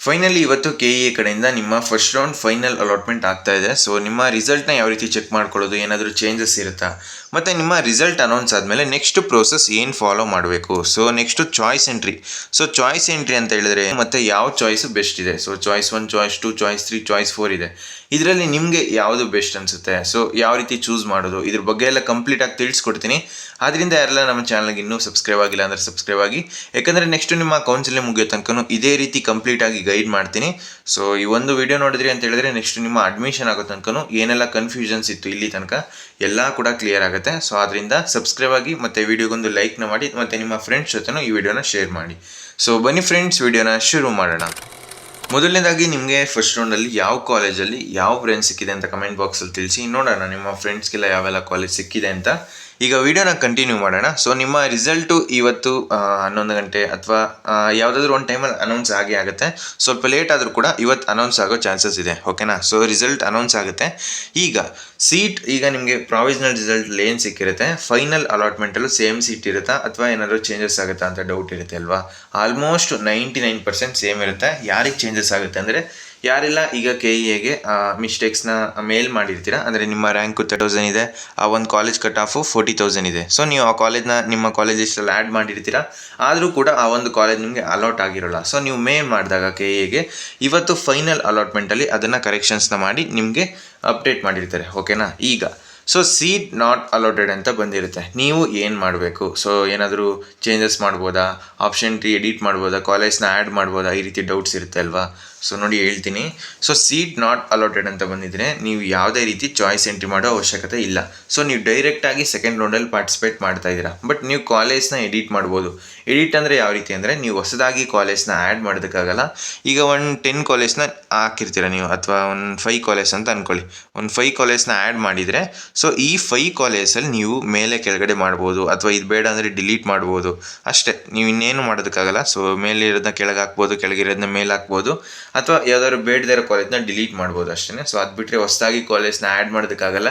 Finally ಇವತ್ತು KEA ಕಡೆಯಿಂದ ನಿಮ್ಮ ಫಸ್ಟ್ ರೌಂಡ್ ಫೈನಲ್ ಅಲಾಟ್ಮೆಂಟ್ ಆಗ್ತಾ ಇದೆ. ಸೊ ನಿಮ್ಮ ರಿಸಲ್ಟ್ನ ಯಾವ ರೀತಿ ಚೆಕ್ ಮಾಡ್ಕೊಳ್ಳೋದು, ಏನಾದರೂ ಚೇಂಜಸ್ ಇರುತ್ತಾ, ಮತ್ತು ನಿಮ್ಮ ರಿಸಲ್ಟ್ ಅನೌನ್ಸ್ ಆದಮೇಲೆ ನೆಕ್ಸ್ಟ್ ಪ್ರೋಸೆಸ್ ಏನು ಫಾಲೋ ಮಾಡಬೇಕು. So next choice entry. So choice entry ಅಂತ ಹೇಳಿದ್ರೆ ಮತ್ತೆ ಯಾವ ಚಾಯ್ಸು ಬೆಸ್ಟ್ ಇದೆ. So choice 1, choice 2, choice 3, choice 4 ಇದೆ. ಇದರಲ್ಲಿ ನಿಮಗೆ ಯಾವುದು ಬೆಸ್ಟ್ ಅನಿಸುತ್ತೆ, ಸೊ ಯಾವ ರೀತಿ ಚೂಸ್ ಮಾಡೋದು, ಇದ್ರ ಬಗ್ಗೆ ಎಲ್ಲ ಕಂಪ್ಲೀಟಾಗಿ ತಿಳಿಸ್ಕೊಡ್ತೀನಿ. ಆದ್ದರಿಂದ ಯಾರೆಲ್ಲ ನಮ್ಮ ಚಾನಲ್ಗೆ ಇನ್ನೂ ಸಬ್ಸ್ಕ್ರೈಬ್ ಆಗಿಲ್ಲ ಅಂದರೆ ಸಬ್ಸ್ಕ್ರೈಬ್ ಆಗಿ, ಯಾಕಂದರೆ ನೆಕ್ಸ್ಟ್ ನಿಮ್ಮ ಕೌನ್ಸಿಲಿಂಗ್ ಮುಗಿಯೋ ತನಕ ಇದೇ ರೀತಿ ಕಂಪ್ಲೀಟಾಗಿ ಗೈಡ್ ಮಾಡ್ತೀನಿ. ಸೊ ಈ ಒಂದು ವಿಡಿಯೋ ನೋಡಿದ್ರಿ ಅಂತ ಹೇಳಿದ್ರೆ ನೆಕ್ಸ್ಟ್ ನಿಮ್ಮ ಅಡ್ಮಿಷನ್ ಆಗೋ ತನಕ ಏನೆಲ್ಲ ಕನ್ಫ್ಯೂಷನ್ಸ್ ಇತ್ತು ಇಲ್ಲಿ ತನಕ ಎಲ್ಲ ಕೂಡ ಕ್ಲಿಯರ್ ಆಗುತ್ತೆ. ಸೊ ಅದರಿಂದ ಸಬ್ಸ್ಕ್ರೈಬ್ ಆಗಿ ಮತ್ತು ವಿಡಿಯೋಗೊಂದು ಲೈಕ್ನ ಮಾಡಿ ಮತ್ತು ನಿಮ್ಮ ಫ್ರೆಂಡ್ಸ್ ಜೊತೆನೂ ಈ ವಿಡಿಯೋನ ಶೇರ್ ಮಾಡಿ. ಸೊ ಬನ್ನಿ ಫ್ರೆಂಡ್ಸ್, ವಿಡಿಯೋನ ಶುರು ಮಾಡೋಣ. ಮೊದಲನೇದಾಗಿ ನಿಮಗೆ ಫಸ್ಟ್ ರೌಂಡಲ್ಲಿ ಯಾವ ಕಾಲೇಜಲ್ಲಿ ಯಾವ ಬ್ರಾಂಚ್ ಸಿಕ್ಕಿದೆ ಅಂತ ಕಮೆಂಟ್ ಬಾಕ್ಸಲ್ಲಿ ತಿಳಿಸಿ. ನೋಡೋಣ ನಿಮ್ಮ ಫ್ರೆಂಡ್ಸ್ಗೆಲ್ಲ ಯಾವೆಲ್ಲ ಕಾಲೇಜ್ ಸಿಕ್ಕಿದೆ ಅಂತ. ಈಗ ವಿಡಿಯೋನ ಕಂಟಿನ್ಯೂ ಮಾಡೋಣ. ಸೊ ನಿಮ್ಮ ರಿಸಲ್ಟು ಇವತ್ತು 11 ಗಂಟೆ ಅಥವಾ ಯಾವುದಾದ್ರೂ ಒಂದು ಟೈಮಲ್ಲಿ ಅನೌನ್ಸ್ ಆಗುತ್ತೆ. ಸ್ವಲ್ಪ ಲೇಟ್ ಆದರೂ ಕೂಡ ಇವತ್ತು ಅನೌನ್ಸ್ ಆಗೋ ಚಾನ್ಸಸ್ ಇದೆ, ಓಕೆನಾ. ಸೊ ರಿಸಲ್ಟ್ ಅನೌನ್ಸ್ ಆಗುತ್ತೆ. ಈಗ ಸೀಟ್, ಈಗ ನಿಮಗೆ ಪ್ರಾವಿಷನಲ್ ರಿಸಲ್ಟ್ ಏನು ಸಿಕ್ಕಿರುತ್ತೆ, ಫೈನಲ್ ಅಲಾಟ್ಮೆಂಟಲ್ಲೂ ಸೇಮ್ ಸೀಟ್ ಇರುತ್ತಾ ಅಥವಾ ಏನಾದರೂ ಚೇಂಜಸ್ ಆಗುತ್ತಾ ಅಂತ ಡೌಟ್ ಇರುತ್ತೆ ಅಲ್ವಾ. ಆಲ್ಮೋಸ್ಟ್ 99% ಸೇಮ್ ಇರುತ್ತೆ. ಯಾರಿಗೆ ಚೇಂಜಸ್ ಆಗುತ್ತೆ ಅಂದರೆ ಯಾರೆಲ್ಲ ಈಗ KEAಗೆ ಮಿಸ್ಟೇಕ್ಸ್ನ ಮೇಲ್ ಮಾಡಿರ್ತೀರ, ಅಂದರೆ ನಿಮ್ಮ ರ್ಯಾಂಕು 30,000 ಇದೆ, ಆ ಒಂದು ಕಾಲೇಜ್ ಕಟ್ ಆಫು 40,000 ಇದೆ. ಸೊ ನೀವು ಆ ಕಾಲೇಜ್ನ ನಿಮ್ಮ ಕಾಲೇಜ್ ಲಿಸ್ಟಲ್ಲಿ ಆ್ಯಡ್ ಮಾಡಿರ್ತೀರ, ಆದರೂ ಕೂಡ ಆ ಒಂದು ಕಾಲೇಜ್ ನಿಮಗೆ ಅಲಾಟ್ ಆಗಿರೋಲ್ಲ. ಸೊ ನೀವು ಮೇಲ್ ಮಾಡಿದಾಗ KEAಗೆ ಇವತ್ತು ಫೈನಲ್ ಅಲಾಟ್ಮೆಂಟಲ್ಲಿ ಅದನ್ನು ಕರೆಕ್ಷನ್ಸ್ನ ಮಾಡಿ ನಿಮಗೆ ಅಪ್ಡೇಟ್ ಮಾಡಿರ್ತಾರೆ, ಓಕೆನಾ. ಈಗ ಸೊ ಸೀಟ್ ನಾಟ್ ಅಲಾಟೆಡ್ ಅಂತ ಬಂದಿರುತ್ತೆ. ನೀವು ಏನು ಮಾಡಬೇಕು, ಸೊ ಏನಾದರೂ ಚೇಂಜಸ್ ಮಾಡ್ಬೋದಾ, ಆಪ್ಷನ್ ಟ್ರೀ ಎಡಿಟ್ ಮಾಡ್ಬೋದಾ, ಕಾಲೇಜ್ನ ಆ್ಯಡ್ ಮಾಡ್ಬೋದಾ, ಈ ರೀತಿ ಡೌಟ್ಸ್ ಇರುತ್ತೆ ಅಲ್ವಾ. ಸೊ ನೋಡಿ ಹೇಳ್ತೀನಿ. ಸೊ ಸೀಟ್ ನಾಟ್ ಅಲಾಟೆಡ್ ಅಂತ ಬಂದಿದ್ರೆ ನೀವು ಯಾವುದೇ ರೀತಿ ಚಾಯ್ಸ್ ಎಂಟ್ರಿ ಮಾಡೋ ಅವಶ್ಯಕತೆ ಇಲ್ಲ. ಸೊ ನೀವು ಡೈರೆಕ್ಟಾಗಿ ಸೆಕೆಂಡ್ ರೌಂಡಲ್ಲಿ ಪಾರ್ಟಿಸಿಪೇಟ್ ಮಾಡ್ತಾ ಇದ್ದೀರಾ. ಬಟ್ ನೀವು ಕಾಲೇಜ್ನ ಎಡಿಟ್ ಮಾಡ್ಬೋದು. ಎಡಿಟ್ ಅಂದರೆ ಯಾವ ರೀತಿ ಅಂದರೆ ನೀವು ಹೊಸದಾಗಿ ಕಾಲೇಜ್ನ ಆ್ಯಡ್ ಮಾಡೋದಕ್ಕಾಗಲ್ಲ. ಈಗ ಒಂದು 10 ಕಾಲೇಜ್ನ ಹಾಕಿರ್ತೀರ ನೀವು, ಅಥವಾ ಒಂದು 5 ಕಾಲೇಜ್ ಅಂತ ಅಂದ್ಕೊಳ್ಳಿ. ಒಂದು 5 ಕಾಲೇಜ್ನ ಆ್ಯಡ್ ಮಾಡಿದರೆ ಸೊ ಈ 5 ಕಾಲೇಜಲ್ಲಿ ನೀವು ಮೇಲೆ ಕೆಳಗಡೆ ಮಾಡ್ಬೋದು, ಅಥವಾ ಇದು ಬೇಡ ಅಂದರೆ ಡಿಲೀಟ್ ಮಾಡ್ಬೋದು ಅಷ್ಟೇ. ನೀವು ಇನ್ನೇನು ಮಾಡೋದಕ್ಕಾಗಲ್ಲ. ಸೊ ಮೇಲಿರೋದನ್ನ ಕೆಳಗೆ ಹಾಕ್ಬೋದು, ಕೆಳಗಿರೋದನ್ನ ಮೇಲೆ ಹಾಕ್ಬೋದು, ಅಥವಾ ಯಾವ್ದಾದ್ರು ಬೇಡದೇ ಇರೋ ಕಾಲೇಜ್ನ ಡಿಲೀಟ್ ಮಾಡ್ಬೋದು ಅಷ್ಟೇ. ಸೊ ಅದು ಬಿಟ್ಟರೆ ಹೊಸದಾಗಿ ಕಾಲೇಜ್ನ ಆ್ಯಡ್ ಮಾಡೋದಕ್ಕಾಗಲ್ಲ.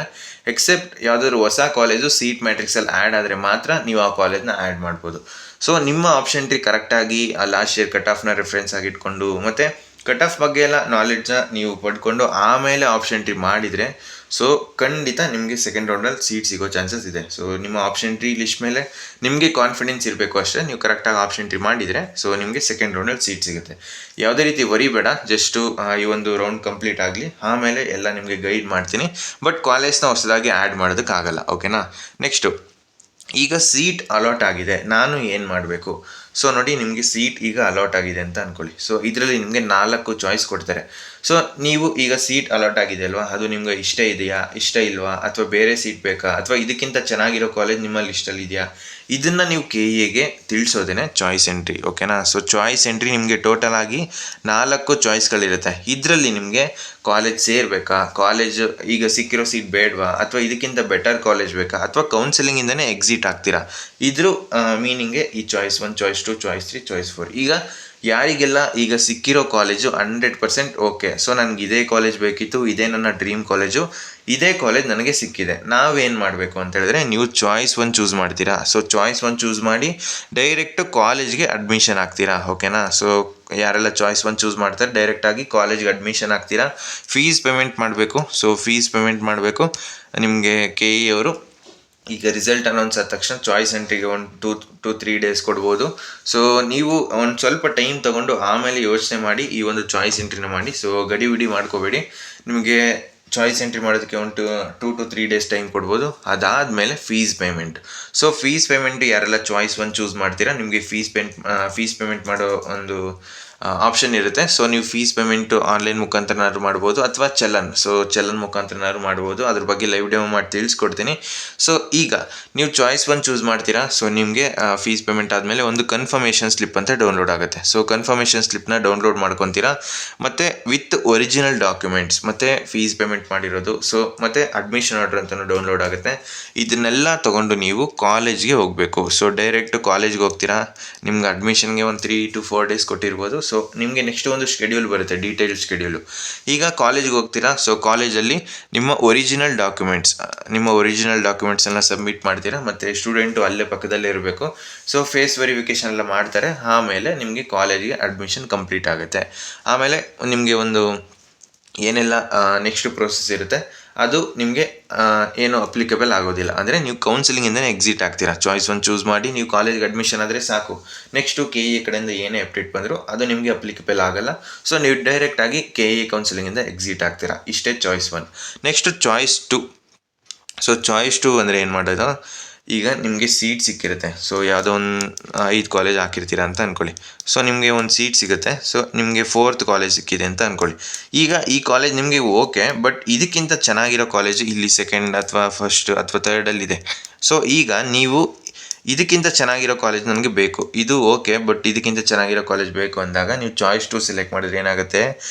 ಎಕ್ಸೆಪ್ಟ್ ಯಾವುದಾದ್ರು ಹೊಸ ಕಾಲೇಜು ಸೀಟ್ ಮ್ಯಾಟ್ರಿಕ್ಸಲ್ಲಿ ಆ್ಯಡ್ ಆದರೆ ಮಾತ್ರ ನೀವು ಆ ಕಾಲೇಜ್ನ ಆ್ಯಡ್ ಮಾಡ್ಬೋದು. ಸೊ ನಿಮ್ಮ ಆಪ್ಷನ್ ಟ್ರೀ ಕರೆಕ್ಟಾಗಿ ಲಾಸ್ಟ್ ಇಯರ್ ಕಟ್ ಆಫ್ನ ರೆಫರೆನ್ಸ್ ಆಗಿಟ್ಕೊಂಡು ಮತ್ತು ಕಟ್ ಆಫ್ ಬಗ್ಗೆ ಎಲ್ಲ ನಾಲೆಡ್ಜನ್ನ ನೀವು ಪಡ್ಕೊಂಡು ಆಮೇಲೆ ಆಪ್ಷನ್ ಟ್ರೀ ಮಾಡಿದರೆ ಸೊ ಖಂಡಿತ ನಿಮಗೆ ಸೆಕೆಂಡ್ ರೌಂಡಲ್ಲಿ ಸೀಟ್ ಸಿಗೋ ಚಾನ್ಸಸ್ ಇದೆ. ಸೊ ನಿಮ್ಮ ಆಪ್ಷನ್ ಟ್ರೀ ಲಿಸ್ಟ್ ಮೇಲೆ ನಿಮಗೆ ಕಾನ್ಫಿಡೆನ್ಸ್ ಇರಬೇಕು ಅಷ್ಟೇ. ನೀವು ಕರೆಕ್ಟಾಗಿ ಆಪ್ಷನ್ ಟ್ರೀ ಮಾಡಿದರೆ ಸೊ ನಿಮಗೆ ಸೆಕೆಂಡ್ ರೌಂಡಲ್ಲಿ ಸೀಟ್ ಸಿಗುತ್ತೆ. ಯಾವುದೇ ರೀತಿ ವರಿ ಬೇಡ, ಜಸ್ಟು ಈ ಒಂದು ರೌಂಡ್ ಕಂಪ್ಲೀಟ್ ಆಗಲಿ, ಆಮೇಲೆ ಎಲ್ಲ ನಿಮಗೆ ಗೈಡ್ ಮಾಡ್ತೀನಿ. ಬಟ್ ಕಾಲೇಜ್ನ ಹೊಸದಾಗಿ ಆ್ಯಡ್ ಮಾಡೋದಕ್ಕಾಗಲ್ಲ, ಓಕೆನಾ. ನೆಕ್ಸ್ಟು, ಈಗ ಸೀಟ್ ಅಲಾಟ್ ಆಗಿದೆ, ನಾನು ಏನು ಮಾಡಬೇಕು. ಸೊ ನೋಡಿ, ನಿಮಗೆ ಸೀಟ್ ಈಗ ಅಲಾಟ್ ಆಗಿದೆ ಅಂತ ಅಂದ್ಕೊಳ್ಳಿ. ಸೊ ಇದರಲ್ಲಿ ನಿಮಗೆ 4 ಚಾಯ್ಸ್ ಕೊಡ್ತಾರೆ. ಸೊ ನೀವು ಈಗ ಸೀಟ್ ಅಲಾಟ್ ಆಗಿದೆ ಅಲ್ವಾ, ಅದು ನಿಮ್ಗೆ ಇಷ್ಟ ಇದೆಯಾ, ಇಷ್ಟ ಇಲ್ವಾ, ಅಥವಾ ಬೇರೆ ಸೀಟ್ ಬೇಕಾ, ಅಥವಾ ಇದಕ್ಕಿಂತ ಚೆನ್ನಾಗಿರೋ ಕಾಲೇಜ್ ನಿಮ್ಮ ಲಿಸ್ಟಲ್ಲಿ ಇದೆಯಾ, ಇದನ್ನು ನೀವು KEAಗೆ ತಿಳಿಸೋದೇ ಚಾಯ್ಸ್ ಎಂಟ್ರಿ, ಓಕೆನಾ. ಸೊ ಚಾಯ್ಸ್ ಎಂಟ್ರಿ ನಿಮಗೆ ಟೋಟಲ್ ಆಗಿ 4 ಚಾಯ್ಸ್ಗಳಿರುತ್ತೆ. ಇದರಲ್ಲಿ ನಿಮಗೆ ಕಾಲೇಜ್ ಸೇರಬೇಕಾ, ಕಾಲೇಜ್ ಈಗ ಸಿಕ್ಕಿರೋ ಸೀಟ್ ಬೇಡವಾ, ಅಥವಾ ಇದಕ್ಕಿಂತ ಬೆಟರ್ ಕಾಲೇಜ್ ಬೇಕಾ, ಅಥವಾ ಕೌನ್ಸಿಲಿಂಗಿಂದನೇ ಎಕ್ಸಿಟ್ ಆಗ್ತೀರಾ, ಇದ್ರ ಮೀನಿಂಗೆ ಈ ಚಾಯ್ಸ್ 1, ಚಾಯ್ಸ್ 2, ಚಾಯ್ಸ್ 3, ಚಾಯ್ಸ್ 4. ಈಗ ಯಾರಿಗೆಲ್ಲ ಈಗ ಸಿಕ್ಕಿರೋ ಕಾಲೇಜು 100% ಓಕೆ, ಸೊ ನನಗೆ ಇದೇ ಕಾಲೇಜ್ ಬೇಕಿತ್ತು, ಇದೇ ನನ್ನ ಡ್ರೀಮ್ ಕಾಲೇಜು, ಇದೇ ಕಾಲೇಜ್ ನನಗೆ ಸಿಕ್ಕಿದೆ, ನಾವೇನು ಮಾಡಬೇಕು ಅಂತ ಹೇಳಿದ್ರೆ ನೀವು ಚಾಯ್ಸ್ 1 ಚೂಸ್ ಮಾಡ್ತೀರಾ. ಸೊ ಚಾಯ್ಸ್ 1 ಚೂಸ್ ಮಾಡಿ ಡೈರೆಕ್ಟು ಕಾಲೇಜ್ಗೆ ಅಡ್ಮಿಷನ್ ಆಗ್ತೀರಾ, ಓಕೆನಾ. ಸೊ ಯಾರೆಲ್ಲ ಚಾಯ್ಸ್ 1 ಚೂಸ್ ಮಾಡ್ತಾರೆ ಡೈರೆಕ್ಟಾಗಿ ಕಾಲೇಜ್ಗೆ ಅಡ್ಮಿಷನ್ ಆಗ್ತೀರಾ. ಫೀಸ್ ಪೇಮೆಂಟ್ ಮಾಡಬೇಕು. ಸೊ ಫೀಸ್ ಪೇಮೆಂಟ್ ಮಾಡಬೇಕು. ನಿಮಗೆ KE ಅವರು ಈಗ ರಿಸಲ್ಟ್ ಅನೌನ್ಸ್ ಆದ ತಕ್ಷಣ ಚಾಯ್ಸ್ ಎಂಟ್ರಿಗೆ ಒಂದು 2-3 ಡೇಸ್ ಕೊಡ್ಬೋದು. ಸೊ ನೀವು ಒಂದು ಸ್ವಲ್ಪ ಟೈಮ್ ತೊಗೊಂಡು ಆಮೇಲೆ ಯೋಚನೆ ಮಾಡಿ ಈ ಒಂದು ಚಾಯ್ಸ್ ಎಂಟ್ರಿನ ಮಾಡಿ. ಸೊ ಗಡಿಬಿಡಿ ಮಾಡ್ಕೋಬೇಡಿ. ನಿಮಗೆ ಚಾಯ್ಸ್ ಎಂಟ್ರಿ ಮಾಡೋದಕ್ಕೆ ಒಂದು 2 to 3 ಡೇಸ್ ಟೈಮ್ ಕೊಡ್ಬೋದು. ಅದಾದಮೇಲೆ fees payment. So fees payment ಯಾರೆಲ್ಲ ಚಾಯ್ಸ್ 1 ಚೂಸ್ ಮಾಡ್ತೀರಾ, ನಿಮಗೆ ಫೀಸ್ ಪೇಮೆಂಟ್ ಮಾಡೋ ಒಂದು ಆಪ್ಷನ್ ಇರುತ್ತೆ. ಸೊ ನೀವು ಫೀಸ್ ಪೇಮೆಂಟು ಆನ್ಲೈನ್ ಮುಖಾಂತರನಾದ್ರು ಮಾಡ್ಬೋದು, ಅಥವಾ ಚಲನ್. ಸೊ ಚಲನ್ ಮುಖಾಂತರನಾದ್ರು ಮಾಡ್ಬೋದು. ಅದ್ರ ಬಗ್ಗೆ ಲೈವ್ ಡೆಮೋ ಮಾಡಿ ತಿಳಿಸ್ಕೊಡ್ತೀನಿ. ಸೊ ಈಗ ನೀವು ಚಾಯ್ಸ್ 1 ಚೂಸ್ ಮಾಡ್ತೀರಾ. ಸೊ ನಿಮಗೆ ಫೀಸ್ ಪೇಮೆಂಟ್ ಆದಮೇಲೆ ಒಂದು ಕನ್ಫರ್ಮೇಷನ್ ಸ್ಲಿಪ್ ಅಂತ ಡೌನ್ಲೋಡ್ ಆಗುತ್ತೆ. ಸೊ ಕನ್ಫರ್ಮೇಷನ್ ಸ್ಲಿಪ್ನ ಡೌನ್ಲೋಡ್ ಮಾಡ್ಕೊತೀರಾ, ಮತ್ತು ವಿತ್ ಒರಿಜಿನಲ್ ಡಾಕ್ಯುಮೆಂಟ್ಸ್, ಮತ್ತು ಫೀಸ್ ಪೇಮೆಂಟ್ ಮಾಡಿರೋದು, ಸೊ ಮತ್ತು ಅಡ್ಮಿಷನ್ ಆರ್ಡರ್ ಅಂತಲೂ ಡೌನ್ಲೋಡ್ ಆಗುತ್ತೆ. ಇದನ್ನೆಲ್ಲ ತೊಗೊಂಡು ನೀವು ಕಾಲೇಜ್ಗೆ ಹೋಗಬೇಕು. ಸೊ ಡೈರೆಕ್ಟ್ ಕಾಲೇಜ್ಗೆ ಹೋಗ್ತೀರಾ. ನಿಮ್ಗೆ ಅಡ್ಮಿಷನ್ಗೆ ಒಂದು 3 to 4 ಡೇಸ್ ಕೊಟ್ಟಿರ್ಬೋದು. ಸೊ ನಿಮಗೆ ನೆಕ್ಸ್ಟ್ ಒಂದು ಶೆಡ್ಯೂಲ್ ಬರುತ್ತೆ, ಡೀಟೇಲ್ ಶೆಡ್ಯೂಲು. ಈಗ ಕಾಲೇಜಿಗೆ ಹೋಗ್ತೀರಾ, ಸೊ ಕಾಲೇಜಲ್ಲಿ ನಿಮ್ಮ ಒರಿಜಿನಲ್ ಡಾಕ್ಯುಮೆಂಟ್ಸ್ ಎಲ್ಲ ಸಬ್ಮಿಟ್ ಮಾಡ್ತೀರಾ, ಮತ್ತು ಸ್ಟೂಡೆಂಟು ಅಲ್ಲೇ ಪಕ್ಕದಲ್ಲೇ ಇರಬೇಕು. ಸೊ ಫೇಸ್ ವೆರಿಫಿಕೇಷನ್ ಎಲ್ಲ ಮಾಡ್ತಾರೆ. ಆಮೇಲೆ ನಿಮಗೆ ಕಾಲೇಜಿಗೆ ಅಡ್ಮಿಷನ್ ಕಂಪ್ಲೀಟ್ ಆಗುತ್ತೆ. ಆಮೇಲೆ ನಿಮಗೆ ಒಂದು ಏನೆಲ್ಲ ನೆಕ್ಸ್ಟ್ ಪ್ರೋಸೆಸ್ ಇರುತ್ತೆ ಅದು ನಿಮಗೆ ಏನು ಅಪ್ಲಿಕಬಲ್ ಆಗೋದಿಲ್ಲ. ಅಂದರೆ ನೀವು ಕೌನ್ಸಿಲಿಂಗಿಂದನೇ ಎಕ್ಸಿಟ್ ಆಗ್ತೀರಾ. ಚಾಯ್ಸ್ 1 ಚೂಸ್ ಮಾಡಿ ನೀವು ಕಾಲೇಜ್ಗೆ ಅಡ್ಮಿಷನ್ ಆದರೆ ಸಾಕು. ನೆಕ್ಸ್ಟು KE ಕಡೆಯಿಂದ ಏನೇ ಅಪ್ಡೇಟ್ ಬಂದರೂ ಅದು ನಿಮಗೆ ಅಪ್ಲಿಕಬಲ್ ಆಗಲ್ಲ. ಸೊ ನೀವು ಡೈರೆಕ್ಟಾಗಿ KE ಕೌನ್ಸಿಲಿಂಗಿಂದ ಎಕ್ಸಿಟ್ ಆಗ್ತೀರಾ. ಇಷ್ಟೇ choice 1. Next choice 2. So choice 2 ಅಂದರೆ ಏನು ಮಾಡೋದು, ಈಗ ನಿಮಗೆ ಸೀಟ್ ಸಿಕ್ಕಿರುತ್ತೆ. ಸೊ ಯಾವುದೋ ಒಂದು 5 ಕಾಲೇಜ್ ಹಾಕಿರ್ತೀರ ಅಂತ ಅಂದ್ಕೊಳ್ಳಿ. ಸೊ ನಿಮಗೆ ಒಂದು ಸೀಟ್ ಸಿಗುತ್ತೆ. ಸೊ ನಿಮಗೆ 4th ಕಾಲೇಜ್ ಸಿಕ್ಕಿದೆ ಅಂತ ಅಂದ್ಕೊಳ್ಳಿ. ಈಗ ಈ ಕಾಲೇಜ್ ನಿಮಗೆ ಓಕೆ, ಬಟ್ ಇದಕ್ಕಿಂತ ಚೆನ್ನಾಗಿರೋ ಕಾಲೇಜು ಇಲ್ಲಿ 2nd ಅಥವಾ 1st ಅಥವಾ 3rdಲ್ಲಿದೆ. ಸೊ ಈಗ ನೀವು ಇದಕ್ಕಿಂತ ಚೆನ್ನಾಗಿರೋ ಕಾಲೇಜ್ ನನಗೆ ಬೇಕು, ಇದು ಓಕೆ ಬಟ್ ಇದಕ್ಕಿಂತ ಚೆನ್ನಾಗಿರೋ ಕಾಲೇಜ್ ಬೇಕು ಅಂದಾಗ ನೀವು ಚಾಯ್ಸ್ 2 ಸೆಲೆಕ್ಟ್ ಮಾಡಿದ್ರೆ ಏನಾಗುತ್ತೆ,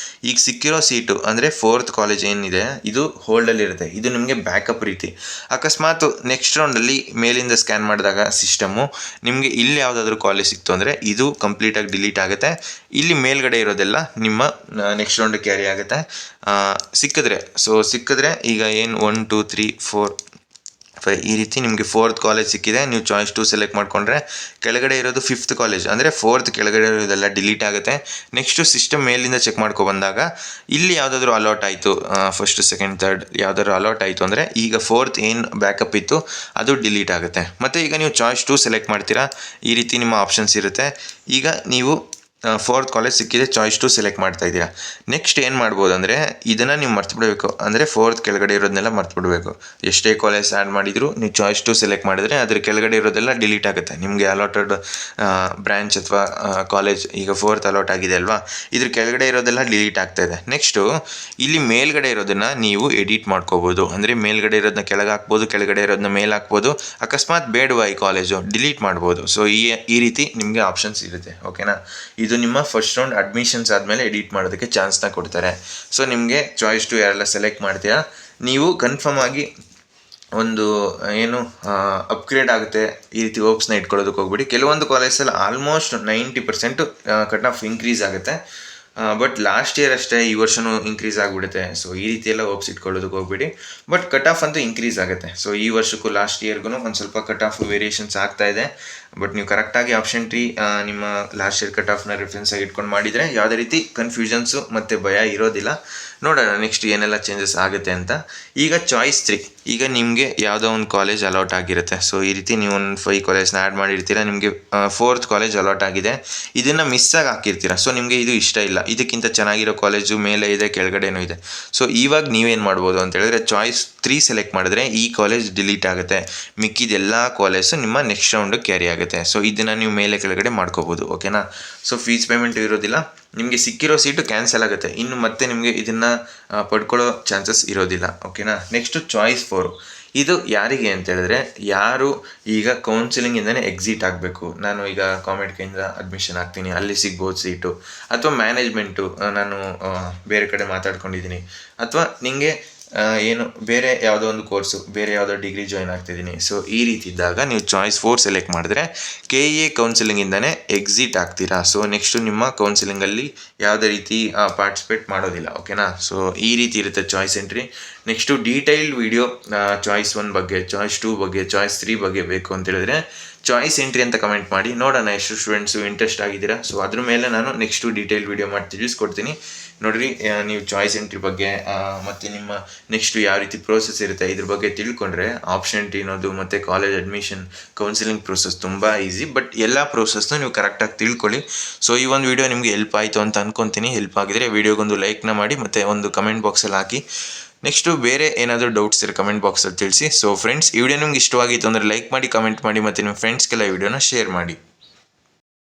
ಈಗ ಸಿಕ್ಕಿರೋ ಸೀಟು ಅಂದರೆ 4th ಕಾಲೇಜ್ ಏನಿದೆ ಇದು ಹೋಲ್ಡಲ್ಲಿರುತ್ತೆ. ಇದು ನಿಮಗೆ ಬ್ಯಾಕಪ್ ರೀತಿ. ಅಕಸ್ಮಾತ್ ನೆಕ್ಸ್ಟ್ ರೌಂಡಲ್ಲಿ ಮೇಲಿಂದ ಸ್ಕ್ಯಾನ್ ಮಾಡಿದಾಗ ಸಿಸ್ಟಮು ನಿಮಗೆ ಇಲ್ಲಿ ಯಾವುದಾದ್ರೂ ಕಾಲೇಜ್ ಸಿಕ್ತು ಅಂದರೆ ಇದು ಕಂಪ್ಲೀಟಾಗಿ ಡಿಲೀಟ್ ಆಗುತ್ತೆ. ಇಲ್ಲಿ ಮೇಲ್ಗಡೆ ಇರೋದೆಲ್ಲ ನಿಮ್ಮ ನೆಕ್ಸ್ಟ್ ರೌಂಡ್ ಕ್ಯಾರಿ ಆಗುತ್ತೆ. ಸಿಕ್ಕಿದ್ರೆ ಈಗ ಏನು 1 2 3 4 5 ಈ ರೀತಿ ನಿಮಗೆ 4th ಕಾಲೇಜ್ ಸಿಕ್ಕಿದೆ. ನೀವು ಚಾಯ್ಸ್ 2 ಸೆಲೆಕ್ಟ್ ಮಾಡಿಕೊಂಡ್ರೆ ಕೆಳಗಡೆ ಇರೋದು 5th ಕಾಲೇಜ್ ಅಂದರೆ 4th ಕೆಳಗಡೆ ಇರೋದೆಲ್ಲ ಡಿಲೀಟ್ ಆಗುತ್ತೆ. ನೆಕ್ಸ್ಟು ಸಿಸ್ಟಮ್ ಮೇಲಿಂದ ಚೆಕ್ ಮಾಡ್ಕೊಬಂದಾಗ ಇಲ್ಲಿ ಯಾವುದಾದ್ರೂ ಅಲಾಟ್ ಆಯಿತು, 1st 2nd 3rd ಯಾವುದಾದ್ರು ಅಲಾಟ್ ಆಯಿತು ಅಂದರೆ ಈಗ 4th ಏನು ಬ್ಯಾಕಪ್ ಇತ್ತು ಅದು ಡಿಲೀಟ್ ಆಗುತ್ತೆ. ಮತ್ತು ಈಗ ನೀವು ಚಾಯ್ಸ್ 2 ಸೆಲೆಕ್ಟ್ ಮಾಡ್ತೀರಾ, ಈ ರೀತಿ ನಿಮ್ಮ ಆಪ್ಷನ್ಸ್ ಇರುತ್ತೆ. ಈಗ ನೀವು 4th ಕಾಲೇಜ್ ಸಿಕ್ಕಿದೆ, ಚಾಯ್ಸ್ 2 ಸೆಲೆಕ್ಟ್ ಮಾಡ್ತಾ ಇದ್ದೀರಾ. ನೆಕ್ಸ್ಟ್ ಏನು ಮಾಡ್ಬೋದು ಅಂದರೆ ಇದನ್ನು ನೀವು ಮರ್ತು ಬಿಡಬೇಕು. ಅಂದರೆ 4th ಕೆಳಗಡೆ ಇರೋದನ್ನೆಲ್ಲ ಮರ್ತು ಬಿಡಬೇಕು. ಎಷ್ಟೇ ಕಾಲೇಜ್ ಆ್ಯಡ್ ಮಾಡಿದರೂ ನೀವು ಚಾಯ್ಸ್ 2 ಸೆಲೆಕ್ಟ್ ಮಾಡಿದರೆ ಅದ್ರ ಕೆಳಗಡೆ ಇರೋದೆಲ್ಲ ಡಿಲೀಟ್ ಆಗುತ್ತೆ. ನಿಮಗೆ ಅಲಾಟೆಡ್ ಬ್ರ್ಯಾಂಚ್ ಅಥವಾ ಕಾಲೇಜ್ ಈಗ 4th ಅಲಾಟ್ ಆಗಿದೆ ಅಲ್ವಾ, ಇದ್ರ ಕೆಳಗಡೆ ಇರೋದೆಲ್ಲ ಡಿಲೀಟ್ ಆಗ್ತಾಯಿದೆ. ನೆಕ್ಸ್ಟು ಇಲ್ಲಿ ಮೇಲ್ಗಡೆ ಇರೋದನ್ನು ನೀವು ಎಡಿಟ್ ಮಾಡ್ಕೋಬೋದು. ಅಂದರೆ ಮೇಲ್ಗಡೆ ಇರೋದನ್ನ ಕೆಳಗೆ ಹಾಕ್ಬೋದು, ಕೆಳಗಡೆ ಇರೋದನ್ನ ಮೇಲೆ ಹಾಕ್ಬೋದು. ಅಕಸ್ಮಾತ್ ಬೇಡವಾ ಈ ಕಾಲೇಜು ಡಿಲೀಟ್ ಮಾಡ್ಬೋದು. ಸೊ ಈ ರೀತಿ ನಿಮಗೆ ಆಪ್ಷನ್ಸ್ ಇರುತ್ತೆ. ಓಕೆನಾ, ಇದು ನಿಮ್ಮ ಫಸ್ಟ್ ರೌಂಡ್ ಅಡ್ಮಿಷನ್ಸ್ ಆದಮೇಲೆ ಎಡಿಟ್ ಮಾಡೋದಕ್ಕೆ ಚಾನ್ಸ್ನ ಕೊಡ್ತಾರೆ. ಸೊ ನಿಮಗೆ ಚಾಯ್ಸ್ 2 ಯಾರೆಲ್ಲ ಸೆಲೆಕ್ಟ್ ಮಾಡ್ತೀರಾ ನೀವು ಕನ್ಫರ್ಮ್ ಆಗಿ ಒಂದು ಏನು ಅಪ್ಗ್ರೇಡ್ ಆಗುತ್ತೆ ಈ ರೀತಿ ಹೋಪ್ಸ್ನ ಇಟ್ಕೊಳ್ಳೋದಕ್ಕೆ ಹೋಗ್ಬಿಡಿ. ಕೆಲವೊಂದು ಕಾಲೇಜಲ್ಲಿ ಆಲ್ಮೋಸ್ಟ್ 90% ಕಟ್ ಆಫ್ ಇನ್ಕ್ರೀಸ್ ಆಗುತ್ತೆ. ಬಟ್ ಲಾಸ್ಟ್ ಇಯರ್ ಅಷ್ಟೇ, ಈ ವರ್ಷವೂ ಇನ್ಕ್ರೀಸ್ ಆಗಿಬಿಡುತ್ತೆ. ಸೊ ಈ ರೀತಿ ಎಲ್ಲ ಹೋಪ್ಸ್ ಇಟ್ಕೊಳ್ಳೋದಕ್ಕೆ ಹೋಗ್ಬಿಡಿ. ಬಟ್ ಕಟ್ ಆಫ್ ಅಂತೂ ಇನ್ಕ್ರೀಸ್ ಆಗುತ್ತೆ. ಸೊ ಈ ವರ್ಷಕ್ಕೂ ಲಾಸ್ಟ್ ಇಯರ್ಗೂ ಒಂದು ಸ್ವಲ್ಪ ಕಟ್ ಆಫ್ ವೇರಿಯೇಷನ್ಸ್ ಆಗ್ತಾ ಇದೆ. ಬಟ್ ನೀವು ಕರೆಕ್ಟಾಗಿ ಆಪ್ಷನ್ 3 ನಿಮ್ಮ ಲಾಸ್ಟ್ ಇಯರ್ ಕಟ್ ಆಫ್ನ ರೆಫರೆನ್ಸ್ ಆಗಿ ಇಟ್ಕೊಂಡು ಮಾಡಿದರೆ ಯಾವುದೇ ರೀತಿ ಕನ್ಫ್ಯೂಷನ್ಸು ಮತ್ತು ಭಯ ಇರೋದಿಲ್ಲ. ನೋಡೋಣ ನೆಕ್ಸ್ಟ್ ಏನೆಲ್ಲ ಚೇಂಜಸ್ ಆಗುತ್ತೆ ಅಂತ. ಈಗ ಚಾಯ್ಸ್ 3, ಈಗ ನಿಮಗೆ ಯಾವುದೋ ಒಂದು ಕಾಲೇಜ್ ಅಲಾಟ್ ಆಗಿರುತ್ತೆ. ಸೊ ಈ ರೀತಿ ನೀವು ಒಂದು 5 ಕಾಲೇಜ್ನ ಆ್ಯಡ್ ಮಾಡಿರ್ತೀರ, ನಿಮಗೆ 4th ಕಾಲೇಜ್ ಅಲಾಟ್ ಆಗಿದೆ, ಇದನ್ನು ಮಿಸ್ಸಾಗಿ ಹಾಕಿರ್ತೀರ. ಸೊ ನಿಮಗೆ ಇದು ಇಷ್ಟ ಇಲ್ಲ, ಇದಕ್ಕಿಂತ ಚೆನ್ನಾಗಿರೋ ಕಾಲೇಜು ಮೇಲೆ ಇದೆ ಕೆಳಗಡೆನೂ ಇದೆ. ಸೊ ಇವಾಗ ನೀವೇನು ಮಾಡ್ಬೋದು ಅಂತ ಹೇಳಿದ್ರೆ ಚಾಯ್ಸ್ 3 ಸೆಲೆಕ್ಟ್ ಮಾಡಿದ್ರೆ ಈ ಕಾಲೇಜ್ ಡಿಲೀಟ್ ಆಗುತ್ತೆ, ಮಿಕ್ಕಿದೆಲ್ಲ ಕಾಲೇಜು ನಿಮ್ಮ ನೆಕ್ಸ್ಟ್ ರೌಂಡ್ ಕ್ಯಾರಿ ಆಗುತ್ತೆ. ಸೊ ಇದನ್ನು ನೀವು ಮೇಲೆ ಕೆಳಗಡೆ ಮಾಡ್ಕೋಬೋದು. ಓಕೆನಾ, ಸೊ ಫೀಸ್ ಪೇಮೆಂಟ್ ಇರೋದಿಲ್ಲ, ನಿಮಗೆ ಸಿಕ್ಕಿರೋ ಸೀಟು ಕ್ಯಾನ್ಸಲ್ ಆಗುತ್ತೆ, ಇನ್ನು ಮತ್ತೆ ನಿಮಗೆ ಇದನ್ನು ಪಡ್ಕೊಳ್ಳೋ ಚಾನ್ಸಸ್ ಇರೋದಿಲ್ಲ. ಓಕೆನಾ, ನೆಕ್ಸ್ಟು ಚಾಯ್ಸ್ 4. ಇದು ಯಾರಿಗೆ ಅಂತ ಹೇಳಿದ್ರೆ ಯಾರು ಈಗ ಕೌನ್ಸಿಲಿಂಗಿಂದನೇ ಎಕ್ಸಿಟ್ ಆಗಬೇಕು, ನಾನು ಈಗ ಕಾಮೆಡ್ಕಿಂದ ಅಡ್ಮಿಷನ್ ಆಗ್ತೀನಿ ಅಲ್ಲಿ ಸಿಗ್ಬೋದು ಸೀಟು, ಅಥವಾ ಮ್ಯಾನೇಜ್ಮೆಂಟು ನಾನು ಬೇರೆ ಕಡೆ ಮಾತಾಡ್ಕೊಂಡಿದ್ದೀನಿ, ಅಥವಾ ನಿಮಗೆ ಏನು ಬೇರೆ ಯಾವುದೋ ಒಂದು ಕೋರ್ಸು ಬೇರೆ ಯಾವುದೋ ಡಿಗ್ರಿ ಜಾಯ್ನ್ ಆಗ್ತಿದ್ದೀನಿ. ಸೊ ಈ ರೀತಿ ಇದ್ದಾಗ ನೀವು ಚಾಯ್ಸ್ 4 ಸೆಲೆಕ್ಟ್ ಮಾಡಿದ್ರೆ KE ಕೌನ್ಸಿಲಿಂಗಿಂದನೇ ಎಕ್ಸಿಟ್ ಆಗ್ತೀರಾ. ಸೊ ನೆಕ್ಸ್ಟು ನಿಮ್ಮ ಕೌನ್ಸಿಲಿಂಗಲ್ಲಿ ಯಾವುದೇ ರೀತಿ ಪಾರ್ಟಿಸಿಪೇಟ್ ಮಾಡೋದಿಲ್ಲ. ಓಕೆನಾ, ಸೊ ಈ ರೀತಿ ಇರುತ್ತೆ choice entry. Next detailed video choice 1 ಬಗ್ಗೆ, ಚಾಯ್ಸ್ 2 ಬಗ್ಗೆ, ಚಾಯ್ಸ್ 3 ಬಗ್ಗೆ ಬೇಕು ಅಂತ ಹೇಳಿದ್ರೆ ಚಾಯ್ಸ್ ಎಂಟ್ರಿ ಅಂತ ಕಮೆಂಟ್ ಮಾಡಿ ನೋಡೋಣ ಎಷ್ಟು ಸ್ಟೂಡೆಂಟ್ಸು ಇಂಟ್ರೆಸ್ಟ್ ಆಗಿದ್ದೀರಾ. ಸೊ ಅದ್ರ ಮೇಲೆ ನಾನು ನೆಕ್ಸ್ಟು ಡೀಟೇಲ್ ವಿಡಿಯೋ ಮಾಡಿ ತಿಳಿಸ್ಕೊಡ್ತೀನಿ. ನೋಡಿರಿ, ನೀವು ಚಾಯ್ಸ್ ಎಂಟ್ರಿ ಬಗ್ಗೆ ಮತ್ತು ನಿಮ್ಮ ನೆಕ್ಸ್ಟು ಯಾವ ರೀತಿ ಪ್ರೋಸೆಸ್ ಇರುತ್ತೆ ಇದ್ರ ಬಗ್ಗೆ ತಿಳ್ಕೊಂಡ್ರೆ ಆಪ್ಷನ್ ಅನ್ನೋದು ಮತ್ತು ಕಾಲೇಜ್ ಅಡ್ಮಿಷನ್ ಕೌನ್ಸಿಲಿಂಗ್ ಪ್ರೋಸೆಸ್ ತುಂಬ ಈಸಿ. ಬಟ್ ಎಲ್ಲ ಪ್ರೋಸೆಸ್ನು ನೀವು ಕರೆಕ್ಟಾಗಿ ತಿಳ್ಕೊಳ್ಳಿ. ಸೊ ಈ ಒಂದು ವಿಡಿಯೋ ನಿಮಗೆ ಹೆಲ್ಪ್ ಆಯಿತು ಅಂತ ಅಂದ್ಕೊತೀನಿ. ಹೆಲ್ಪ್ ಆಗಿದ್ರೆ ವಿಡಿಯೋಗೊಂದು ಲೈಕ್ನ ಮಾಡಿ ಮತ್ತು ಒಂದು ಕಮೆಂಟ್ ಬಾಕ್ಸಲ್ಲಿ ಹಾಕಿ. ನೆಕ್ಸ್ಟು ಬೇರೆ ಏನಾದರೂ ಡೌಟ್ಸ್ ಇರೋ ಕಮೆಂಟ್ ಬಾಕ್ಸಲ್ಲಿ ತಿಳಿಸಿ. ಸೊ ಫ್ರೆಂಡ್ಸ್, ಈ ವಿಡಿಯೋ ನಿಮ್ಗೆ ಇಷ್ಟವಾಗಿತ್ತು ಅಂದರೆ ಲೈಕ್ ಮಾಡಿ, ಕಮೆಂಟ್ ಮಾಡಿ ಮತ್ತು ನಿಮ್ಮ ಫ್ರೆಂಡ್ಸ್ಗೆಲ್ಲ ಈ ವಿಡಿಯೋನ ಶೇರ್ ಮಾಡಿ.